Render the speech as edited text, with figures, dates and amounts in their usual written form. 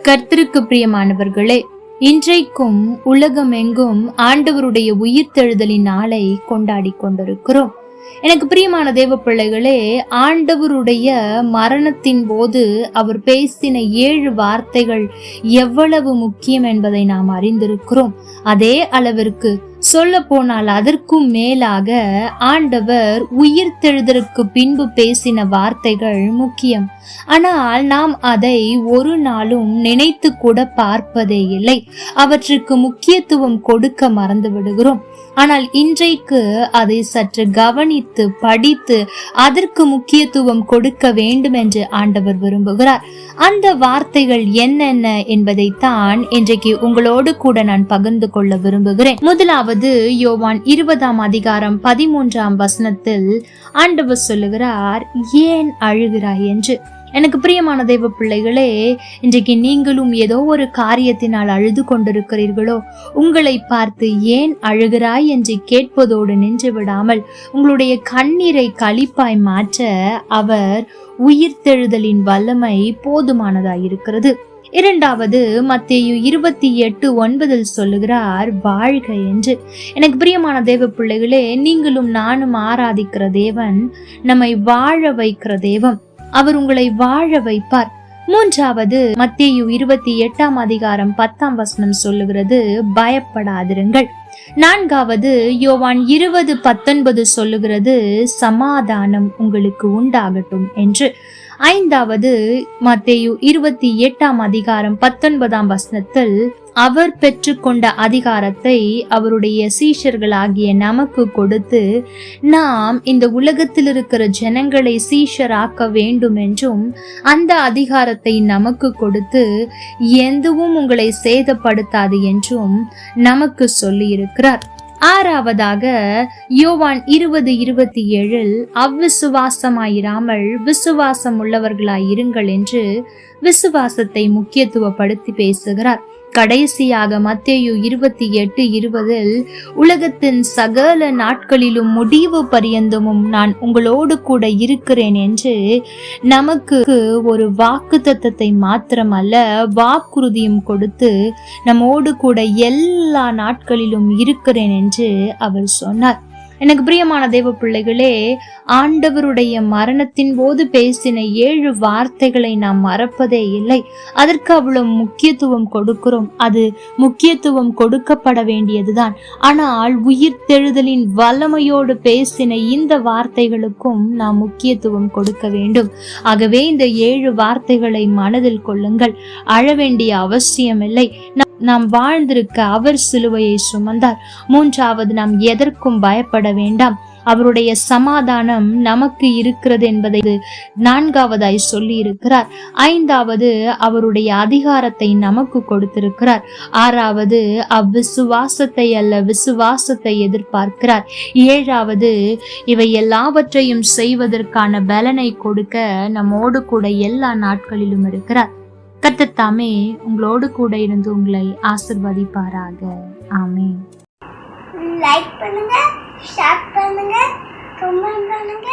கர்த்தருக்கு பிரியமானவர்களே, இன்றைக்கும் உலகமெங்கும் ஆண்டவருடைய உயிர்த்தெழுதலின் நாளை கொண்டாடி கொண்டிருக்கிறோம். எனக்கு பிரியமான தேவ பிள்ளைகளே, ஆண்டவருடைய மரணத்தின் போது அவர் பேசின 7 வார்த்தைகள் எவ்வளவு முக்கியம் என்பதை நாம் அறிந்திருக்கிறோம். அதே அளவிற்கு சொல்ல போனால் அதற்கும் மேலாக ஆண்டவர் உயிர்த்தெழுதலுக்கு பின்பு பேசின வார்த்தைகள் முக்கியம். ஆனால் நாம் அதை ஒரு நாளும் நினைத்து கூட பார்ப்பதே இல்லை. அவற்றுக்கு முக்கியத்துவம் கொடுக்க மறந்து விடுகிறோம். ஆனால் இன்றைக்கு அதை சற்று கவனித்து படித்து அதற்கு முக்கியத்துவம் கொடுக்க வேண்டும் என்று ஆண்டவர் விரும்புகிறார். அந்த வார்த்தைகள் என்னென்ன என்பதைத்தான் இன்றைக்கு உங்களோடு கூட நான் பகிர்ந்து கொள்ள விரும்புகிறேன். முதலாவது யோவான் 20:13 ஆண்டவர் சொல்லுகிறார், ஏன் அழுகிறாய் என்று. எனக்கு பிரியமான தேவ பிள்ளைகளே, இன்றைக்கு நீங்களும் ஏதோ ஒரு காரியத்தினால் அழுது கொண்டிருக்கிறீர்களோ, உங்களை பார்த்து ஏன் அழுகிறாய் என்று கேட்பதோடு நின்று விடாமல் உங்களுடைய கண்ணீரை களிப்பாய் மாற்ற அவர் உயிர்த்தெழுதலின் வல்லமை போதுமானதாயிருக்கிறது. இரண்டாவது மத்தேயு 28:9 சொல்லுகிறார், வாழ்க என்று. எனக்கு பிரியமான தேவ பிள்ளைகளே, நீங்களும் நானும் ஆராதிக்கிற தேவன் நம்மை வாழ வைக்கிற தேவன். அவர் உங்களை வாழ வைப்பார். மூன்றாவது மத்தேயு 28:10 சொல்லுகிறது, பயப்படாதிருங்கள். நான்காவது யோவான் 20:19 சொல்லுகிறது, சமாதானம் உங்களுக்கு உண்டாகட்டும் என்று. ஐந்தாவது மத்தேயு 28:19 அவர் பெற்றுக்கொண்ட அதிகாரத்தை அவருடைய சீஷர்களாகிய நமக்கு கொடுத்து நாம் இந்த உலகத்தில் இருக்கிற ஜனங்களை சீஷராக்க வேண்டும் என்றும் அந்த அதிகாரத்தை நமக்கு கொடுத்து எதுவும் உங்களை சேதப்படுத்தாது என்றும் நமக்கு சொல்லி இருக்கிறார். ஆறாவதாக யோவான் 20:27 அவ்விசுவாசமாயிராமல் விசுவாசம் உள்ளவர்களாயிருங்கள் என்று விசுவாசத்தை முக்கியத்துவப்படுத்தி பேசுகிறார். கடைசியாக மத்தேயு 28:20 உலகத்தின் சகல நாட்களிலும் முடிவு பரியந்தமும் நான் உங்களோடு கூட இருக்கிறேன் என்று நமக்கு ஒரு வாக்குத்தத்தத்தை மாத்திரமல்ல வாக்குறுதியும் கொடுத்து நம்மோடு கூட எல்லா நாட்களிலும் இருக்கிறேன் என்று அவர் சொன்னார். எனக்கு பிரியமான தேவ பிள்ளைகளே, ஆண்டவருடைய மரணத்தின் போது பேசின 7 வார்த்தைகளை நாம் மறப்பதே இல்லை. அதற்கு அவ்வளவு முக்கியத்துவம் கொடுக்கிறோம். அது முக்கியத்துவம் கொடுக்கப்பட வேண்டியதுதான். ஆனால் உயிர்த்தெழுதலின் வல்லமையோடு பேசின இந்த வார்த்தைகளுக்கும் நாம் முக்கியத்துவம் கொடுக்க வேண்டும். ஆகவே இந்த 7 வார்த்தைகளை மனதில் கொள்ளுங்கள். அழ வேண்டிய அவசியம் இல்லை. நாம் வாழ்ந்திருக்க அவர் சிலுவையை சுமந்தார். மூன்றாவது, நாம் எதற்கும் பயப்பட வேண்டாம். அவருடைய சமாதானம் நமக்கு இருக்கிறது என்பதை 4வதாய் சொல்லி இருக்கிறார். 5வது, அவருடைய அதிகாரத்தை நமக்கு கொடுத்திருக்கிறார். 6வது, அவ்விசுவாசத்தை அல்ல விசுவாசத்தை எதிர்பார்க்கிறார். 7வது, இவை எல்லாவற்றையும் செய்வதற்கான பலனை கொடுக்க நம்மோடு கூட எல்லா நாட்களிலும் இருக்கிறார். கர்த்தர் தாமே உங்களோடு கூட இருந்து உங்களை ஆசீர்வதிப்பாராக. ஆமென். லைக் பண்ணுங்க, ஷேர் பண்ணுங்க, கமெண்ட் பண்ணுங்க.